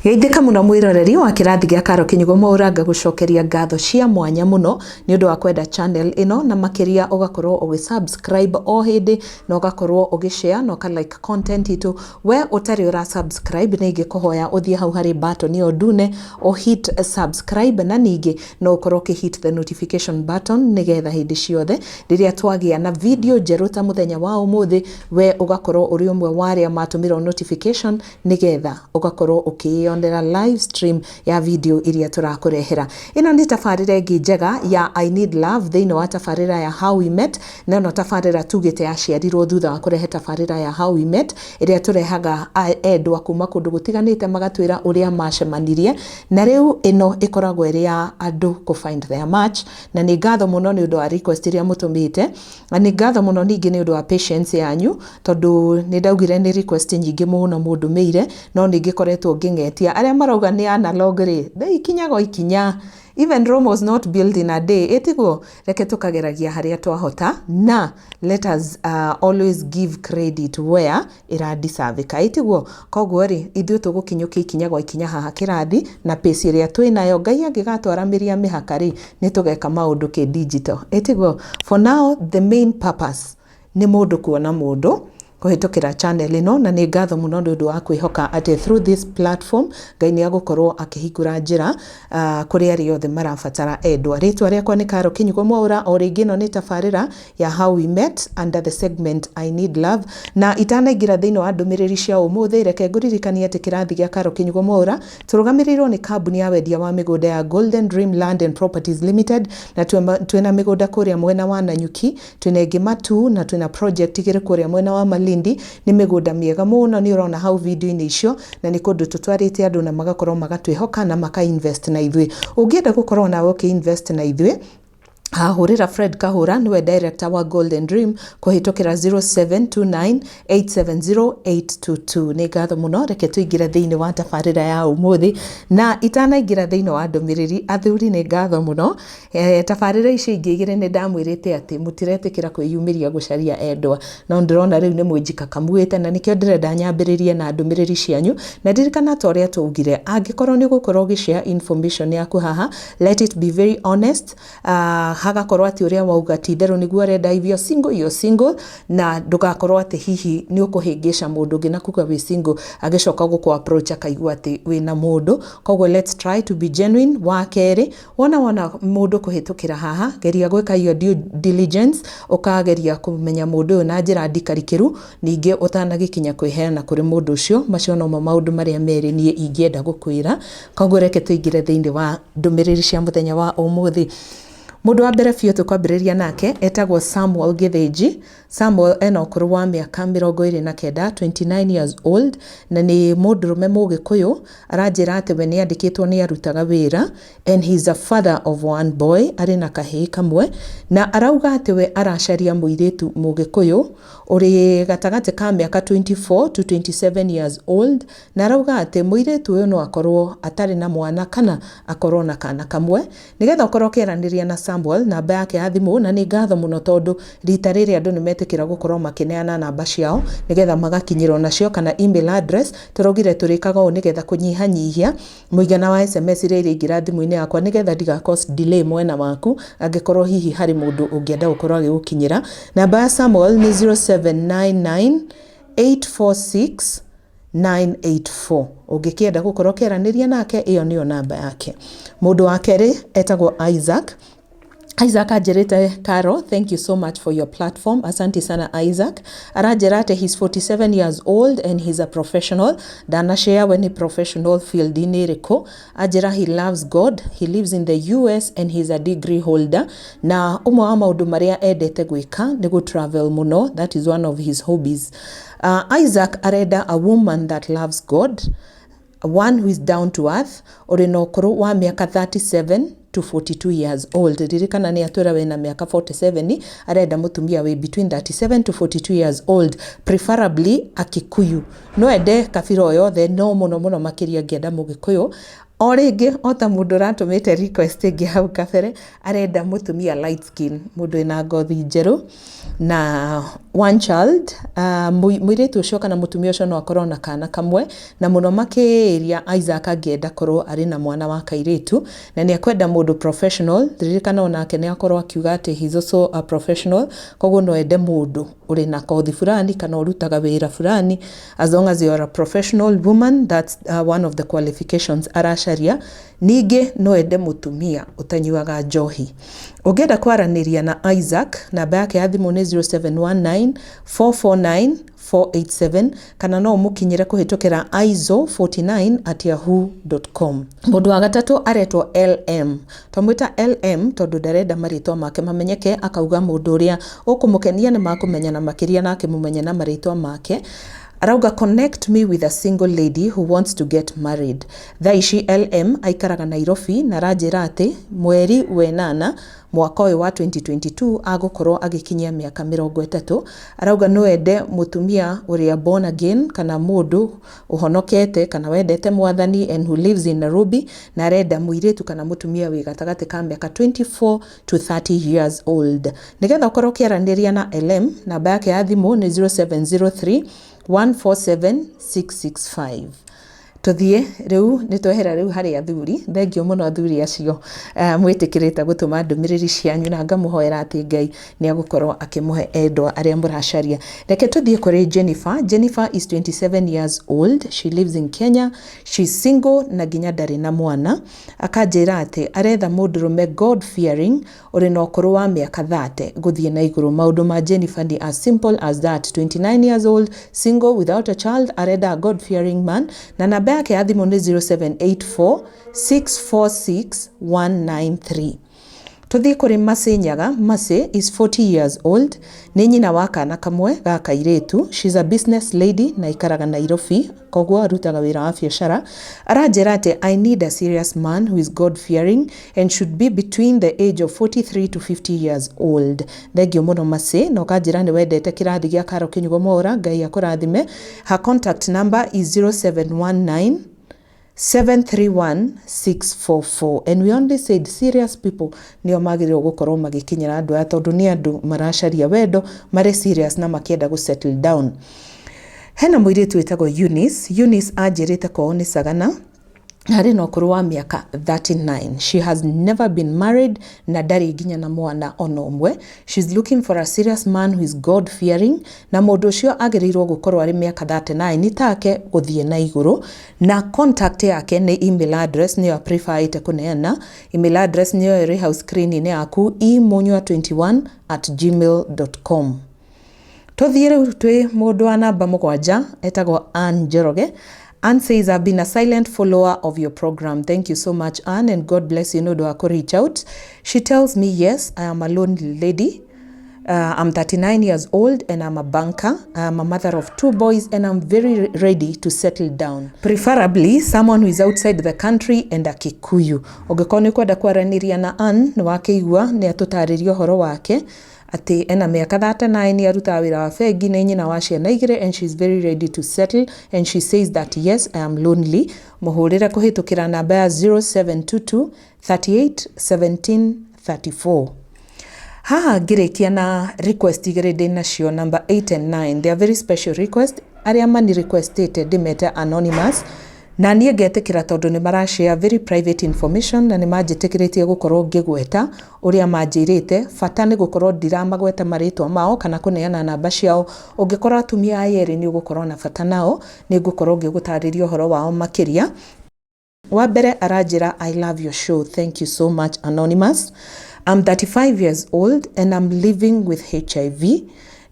Geithika muno mwiroreri wa kirathi gya Karo Kinyugo MWAURA ngagucokeria ngatho cia mwanya muno ni undu wa kwenda channel ino na makiria ugakorwo ugisubscribe o hindi na ugakorwo ugishare na uka-like content itu. We utari ura subscribe ni ngikuhoya uthie hau hari button iyo ndune o hit subscribe na ningi no ukorwo hit the notification button nigetha hindi ciothe riria twagia na video njeru ta muthenya wa umuthi we ugakorwo uri umwe wa aria matumira notification nigetha ugakorwo ukiyondera live stream ya video iria turakurehera. Ino ni tafarira ingi njega ya I Need Love thiini wa tafarira ya How We Met, na no tafarira tugite yaciarirwo thutha wa kurehe tafarira ya How We Met iria turehaga endwa kuma kundu gutiganite magatwira uria macemanirie, na riu ino ikoragwo iri ya andu ku find their match. Na ni ngatho muno ni undu wa request iria mutumite, na ni ngatho muno ningi ni undu wa patience yanyu tondu ni ndaugire ni request nyingi muno mundu meire no ningi koretwo ngingetia aria marauga ni analog ri ikinyago ikinya. Even Rome was not built in a day. Etiguo reke tukageragia haria twahota na let us always give credit where ira deserve ka. Etiguo koguo ri ithuĩ tugukinyukia ikinya ikinya haha kirathi na pace iria twinayo Ngai angigatwaramiria mihaka ri ni tugeka maundu ki digital. Etiguo for now the main purpose ni mundu kuona mundu kuhitukira channel ino, na ni ngatho muno ndu wa kwihoka ati through this platform Ngai ni agukorwo akihingura njira kuri ari othe marabatara endwa. Ritwa riakwa ni Karo Kinyugo MWAURA, o ringi no ni tafarira ya How We Met under the segment I Need Love. Na itanaingira thiini wa ndumiriri cia umuthi reke nguririkanie ati kirathi gya Karo Kinyugo MWAURA turugamirirwo ni kambuni ya wendia wa migunda ya Golden Dream Land and Properties Limited, na twina migunda kuria mwena wa Nanyuki, twina Gimatu, na twina project igiri kuria mwena wa Malindi. Ni migunda miega muno ni urona hau video-ini icio, na ni kundu tutwarite andu na magakorwo magatwihoka na maka invest na ithui. Ungienda gukorwo nawe invest na ithui, hurira Fred Kahura niwe director wa Golden Dream kuhitukira 0729870822. ni ngatho muno reke tuingira thiini wa tafarira ya umuthi, na itanaingira thiini wa ndumiriri athuri ni ngatho muno. Tafarira ici ingi igiri ni ndamwirite ati mutiretikira kwiyumiria gucaria endwa, no ndirona riu ni mwijika kamuite, na nikio ndirenda nyambiririe na ndumiriri cianyu. Na ndirikana toria tugire angikorwo ni gukorwo gishare information yaku haha, let it be very honest. Hagakorwo ati uria wauga ti theru niguo arenda ivyo single, na ndugakorwo ati hihi ni ukuhingisha mundu ungi na kuga wi single agicoka guku approach akaigua ati wina mundu. Koguo let's try to be genuine. Wa keri wona mundu kuhitukira haha, geria gwika your due diligence, ukageria kumenya mundu na njira ndikarikiru, ningi utanagikinya kwiheana kuri mundu ucio. Macio no maundu maria meri nie ingienda gukwira. Koguo reke tuingire thiini wa ndumiriri cia muthenya wa umuthi. Mundu wa mbere biu tukwambiriria nake etagwo Samuel Githinji. Samuel ena ukuru wa miaka 29, 29 years old, na ni mundurume mugikuyu. Aranjira ati we ni andikitwo ni arutaga wira, and he's a father of one boy, ari na kahii kamwe, na arauga ati we aracaria muiritu mugikuyu uri gatagati ka miaka 24 to 27 years old, na arauga ati muiritu uyu no akorwo atari na mwana kana akorwo na kana kamwe. Nigetha ukorwo kiraniria na Samuel namba yake ya thimu, na ni ngatho muno tondu rita riri andu ni metikira gukorwo makineana namba ciao nigetha magakinyirwo nacio kana email address. Turogire turikaga o nigetha kunyihanyihia muigana wa SMS riri ingira thimu-ini yakwa nigetha diga cause delay mwena waku angikorwo hihi hari mundu ungienda gukorwo agigukinyira. Namba ya Samuel ni 0799846984. Ungikienda gukorwo kiraniria nake, iyo niyo namba yake. Mundu wa keri etagwo Isaac. Isaac ajerete Karo, thank you so much for your platform. Asante sana Isaac. Arajerate, he's 47 years old and he's a professional. Dana share when he professional field in Eriko. Ajera, he loves God. He lives in the US and he's a degree holder. Na umwa maundu maria edete gwika ni go travel muno. That is one of his hobbies. Isaac areda a woman that loves God, one who is down to earth, orino kuru wa miaka 37 to 42 years old. Ririkana ni atwira wena miaka 47, arenda mutumia we between 37 to 42 years old, preferably akikuyu. No ende kabira yothe, no muno makiria ngenda mugikuyu. O rĩngĩ ota mũndũ ratumĩte request ĩngĩ hau kabere arenda mũtumia light skin, mũndũ ena ngothi njerũ na one child. Mũirĩtu ũcio kana mũtumia ũcio no akorwo na kana kamwe, na mũno makĩria Isaac angĩenda korwo arĩ na mwana wa kairĩtu, na nĩ akwenda mũndũ professional. Ririkana onake nĩ akorwo akiuga atĩ he's also a professional, koguo no ende mũndũ ũrĩ na kothi fulani kana ũrutaga wĩra fulani. As long as you are a professional woman, that's one of the qualifications aracaria. Ningĩ no ende mũtumia ũtanyuaga njohi. Ũngĩenda kwaranĩria na Isaac, namba yake ya thimũ nĩ 0719 449 487, kana no mũkinyĩre kũhĩtũkĩra izo49@yahoo.com. Mũndũ wa gatatũ aretwo LM. Twamwĩta LM tondũ ndarenda marĩtwa make mamenyeke, akauga mũndũ ũrĩa ũkũmũkenia nĩ makũmenyana makĩria na akĩmũmenya na marĩtwa make. Arauga connect me with a single lady who wants to get married. Thaici LM aikaraga Nairobi na ranjĩra atĩ mweri wenana mwaka ũyũ wa 2022 agũkorwo agĩkinyia mĩaka 30. Arauga no ende mũtumia ũrĩa born again kana mũndũ ũhonokete kana wendete mwathani and who lives in Nairobi, na arenda mũirĩtu kana mũtumia wĩ gatagatĩ ka mĩaka 24 to 30 years old. Nĩgetha ũkorwo kĩaranĩria na LM, namba yake ya thimũ nĩ 0703 147 665. Tuthie riu nitwehera riu hari athuri. Thengio muno athuri acio mwĩtĩkĩrĩte gũtũma ndũmĩrĩri cianyu, na ngamuhoera atĩ Ngai nĩ agũkorwo akĩmuhe endwa arĩa mũracaria. Reke tuthie kũrĩ Jennifer. Jennifer is 27 years old. She lives in Kenya. She's single na nginya ndarĩ na mwana. Akanjĩra atĩ aretha mũndũrũme God fearing ũrĩ na ũkũrũ wa mĩaka 30 gũthiĩ na igũrũ. Maũndũ ma Jennifer ni as simple as that. 29 years old, single without a child, arenda God fearing man, na namba yake ya thimũ nĩ 0784 646 193. Tuthie kũrĩ Mercy Nyaga. Mercy is 40 years old. Nĩ nyina wa kana kamwe ga kairĩtu. She's a business lady na ikaraga Nairobi, koguo arutaga wĩra wa biacara. Aranjĩra atĩ I need a serious man who is God fearing and should be between the age of 43 to 50 years old. Thengio mũno Mercy, na ũkanjĩra nĩ wendete kĩrathi gĩa Karo Kinyugo Mwaura. Ngai akũrathime. Her contact number is 0719 731-644. And we only said serious people nio magĩrĩirwo gũkorwo magĩkinyĩra andũ aya, tondũ nĩ andũ maracaria wendo, marĩ serious na makĩenda gũ-settle down. Hena mũirĩtu wĩtagwo Eunice. Eunice anjĩrĩte kwao nĩ Sagana. Harĩ na ũkũrũ wa mĩaka 39. She has never been married na ndarĩ nginya na mwana ona ũmwe. She's looking for a serious man who is God fearing, na mũndũ ũcio agĩrĩirwo gũkorwo arĩ mĩaka 39 take gũthiĩ na igũrũ. Na contact yake nĩ email address nĩyo preferite kũneana. Email address nĩyo ĩrĩ hau screen-inĩ yaku, emunywa21@gmail.com. Tuthiĩ rĩu twĩ mũndũ wa namba 7 etagwo Ann Njoroge. Ann says, I've been a silent follower of your program. Thank you so much, Ann, and God bless you. No do I reach out. She tells me, yes, I am a lonely lady. I'm 39 years old and I'm a banker. I'm a mother of 2 boys and I'm very ready to settle down. Preferably someone who is outside the country and a Kikuyu. Ũngĩkorwo nĩ kwenda kwaranĩria na Ann, nĩ wakĩigua nĩ atũtarĩria ũhoro wake. Ati ena mĩaka 39, arutaga wĩra wa bengi, nĩ nyina wa ciana 2 and she's very ready to settle, and she says that yes, I am lonely. Mũhũrĩre kũhĩtũkĩra namba ya 0722 38 17 34. Haha ngĩrĩkia na request igĩrĩ ndĩ nacio, number 8 and 9. They are very special request. Arĩa mani requestete ndĩmete anonymous, na niĩ ngetĩkĩra tondũ nĩ marashare very private information, na nĩ manjĩtĩkĩrĩtie gũkorwo ngĩgweta ũrĩa manjĩrĩte. Bata nĩ gũkorwo ndiramagweta marĩtwa mao kana kũneana namba ciao. Ũngĩkorwo atumia aya erĩ nĩ ũgũkorwo na bata nao, nĩ ngũkorwo ngĩgũtarĩria ũhoro wao makĩria. Wa mbere aranjĩra, I love your show. Thank you so much, anonymous. I'm 35 years old and I'm living with HIV.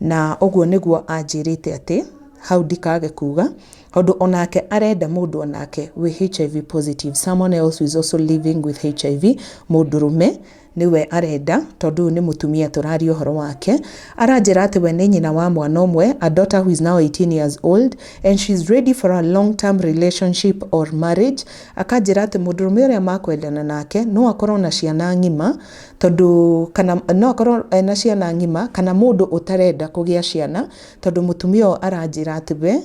Na ũguo nĩguo anjĩrĩte atĩ hau ndikage kuga, tondũ onake arenda mũndũ onake with HIV positive, someone else who is also living with HIV. Mũndũrũme niwe arenda, tondũ nĩ mũtumia tũraria ũhoro wake. Aranjĩra atĩ we nĩ nyina wa mwana ũmwe, a daughter who is now 18 years old, and she's ready for a long-term relationship or marriage. Akanjĩra atĩ mũndũrũme ũrĩa makwendana nake no akorwo na ciana ng'ima, tondũ kana no akorwo na ciana ng'ima kana mũndũ ũtarenda kũgĩa ciana, tondũ mũtumia aranjĩra atĩ we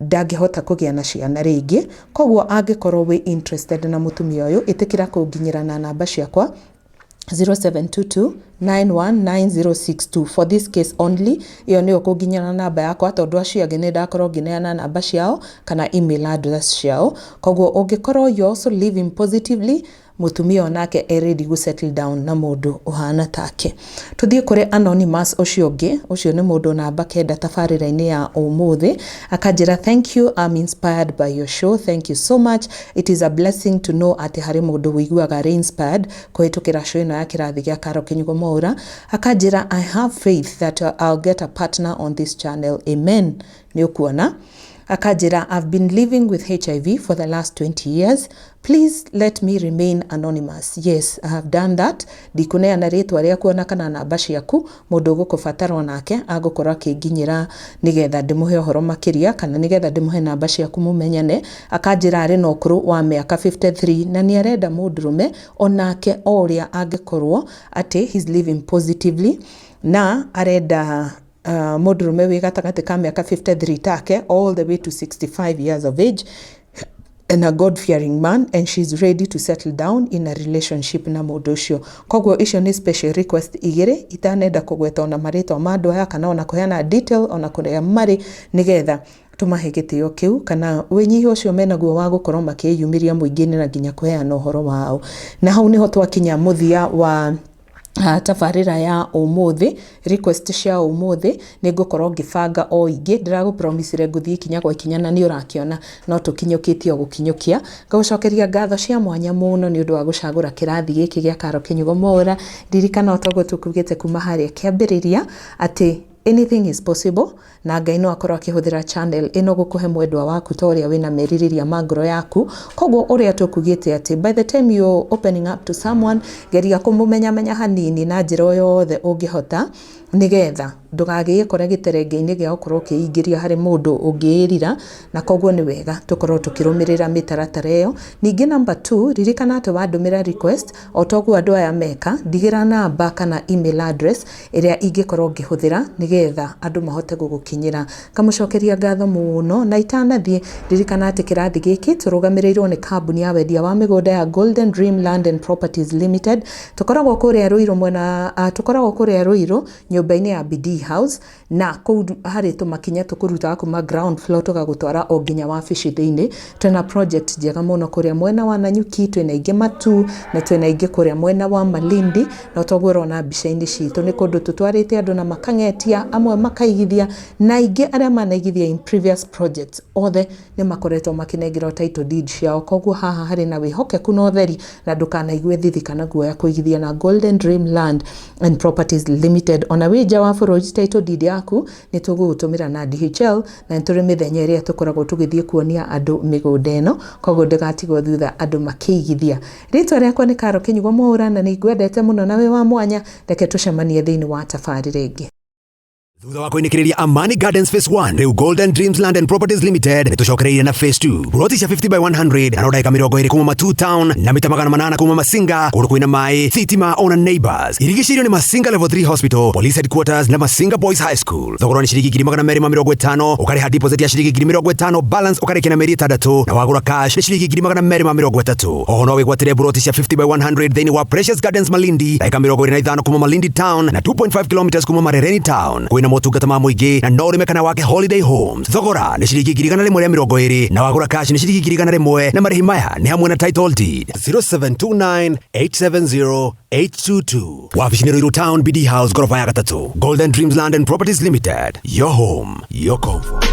ndangĩhota kũgĩa na ciana rĩngĩ. Koguo angĩkorwo wĩ interested na mũtumia ũyũ, ĩtĩkĩra kũnginyĩra na namba ciakwa 0722919062 for this case only. Iyo nĩyo kũnginyĩra namba yakwa, tondũ acio angĩ nĩ ndakorwo ngineana namba ciao kana email address ciao. Koguo ũngĩkorwo you also living positively, mutumia onake ready to settle down na mundu uhana take. Tuthie kuri anonymous ucio ungi, ucio ni mundu namba kenda tabarira-ini ya umuthi, akanjira thank you, I'm inspired by your show, thank you so much, it is a blessing to know ati hari mundu wiguaga re inspired kuhitukira show ino ya kirathi gia Karo Kinyugo MWAURA. Akanjira I have faith that I'll get a partner on this channel, amen. Ni ukuona. Akanjira I've been living with HIV for the last 20 years. Please let me remain anonymous. Yes, I have done that. Ndikuneana ritwa riaku ona kana namba ciaku, mundu gukubatara nake agukora kinginyira nigetha ndimuhe uhoro makiria kana nigetha ndimuhe namba ciaku mumenyane. Akanjira ari no kuru wa miaka 53 na ni arenda mundurume onake oria angikorwo ati he's living positively na arenda mundurume wi gatagati ka miaka 53 take all the way to 65 years of age, and a God-fearing man, and she's ready to settle down in a relationship na mundu ucio. Koguo icio ni special request igiri itanenda kugweta ona maritwa mandu aya kana ona kuheana detail ona kuria mari nigetha tumahe gitio kiu kana wenyihi ucio menaguo wa gukorwo makiyumiria muingini na nginya kuheana uhoro wao. Na hau niho twakinya muthia wa tabarira ya umuthi, request cia umuthi ni ngukorwo ngibanga o ingi. Ndiragupromisire nguthii kinya kwa ikinya na ni urakiona no tukinyukitie gukinyukia. Ngagucokeria ngatho cia mwanya muno ni undu wa gucagura kirathi giki gia Karo Kinyugo MWAURA. Ririkana otogo tukugite kuma haria kiambiriria ati anything is possible, na Ngai no akorwo akihuthira channel ino gukuhe mwendwa waku toria wina meririria magro yaku. Koguo uria tukugite ati by the time you opening up to someone, geria kumumenya hanini na njira yothe ungihota nigetha ndugagie kore giterenge-ini gia ukorwo kiingiria hari mundu ungirira, na koguo ni wega tukorwo tukirumirira mitaratara iyo. Ningi number 2, ririkana ati wandumira request otoguo andu aya meka, ndigira namba kana email address iria ingikorwo ngihuthira nigetha andu mahote gugukinyira. Kamucokeria ngatho muno na itanathie, ririkana ati kirathi giki turugamirirwo ni kambuni ya wendia wa migunda ya Golden Dream Land and Properties Limited. Tukoragwo kuria Ruiru mwena tukoragwo kuria Ruiru nyumba-ini ya BD House, na kou hari tumakinya tukuruta kuma ground floor tugagutwara o nginya wabici thiini. Twina project njega muno kuria mwena wa Nanyuki, twina ingi Matu na twina ingi kuria mwena wa Malindi, na toguo rona bica-ini citu ni kundu tutwarite andu na makangetia, amwe makaigithia na ingi aria manaigithia in previous projects othe ni makoretwo makinengirwo title deed ciao. Koguo haha hari na wihokeku na utheri na ndukanaigwe thithi kana guoya kuigithia na Golden Dream Land and Properties Limited. Ona wija wa bũrũri title deed yaku ni tugutumira na DHL, na nturi mithenya iria tukoragwo tugithie kuonia andu migunda ino. Koguo ndigatigwo thutha andu makiigithia. Ritwa riakwa ni Karo Kinyugo MWAURA na ningwendete muno na wi wa mwanya. Reke tucemanie thiini wa tabarira ingi. Thutha wa kuinĩkĩrĩria Amani Gardens Phase 1, rĩu Golden Dreams Land and Properties Limited nĩtũcokereirie na Phase 2. Buroti cia 50 by 100 na ndagĩka 20 kuma Matu Town na mita 800 kuma Masinga, kũndũ kwĩna maĩ, thitima ona neighbors. Irigicĩirio nĩ Masinga Level 3 Hospital, Police Headquarters na Masinga Boys High School. Thogora nĩ ciringi 250, ũkarĩha deposit ya ciringi 50, balance ũkarĩkia na mĩeri 6, na wagũra cash nĩ ciringi 230. Oho no wĩgwatĩre buroti cia 50 by 100 thĩinĩ wa Precious Gardens Malindi, ndagĩka 25 kuma Malindi Town na 2.5 km kuma Marereni Town. Kwĩna motungata ma muingi na no rimekana wake Holiday Homes. Thogora ni ciringi 120 na wagura cash ni ciringi 100 na marihi maya ni hamwe na title deed. 0729870822. Wabici ni Ruiru Town BD House ghorofa ya 3. Golden Dreams Land and Properties Limited, your home, your comfort.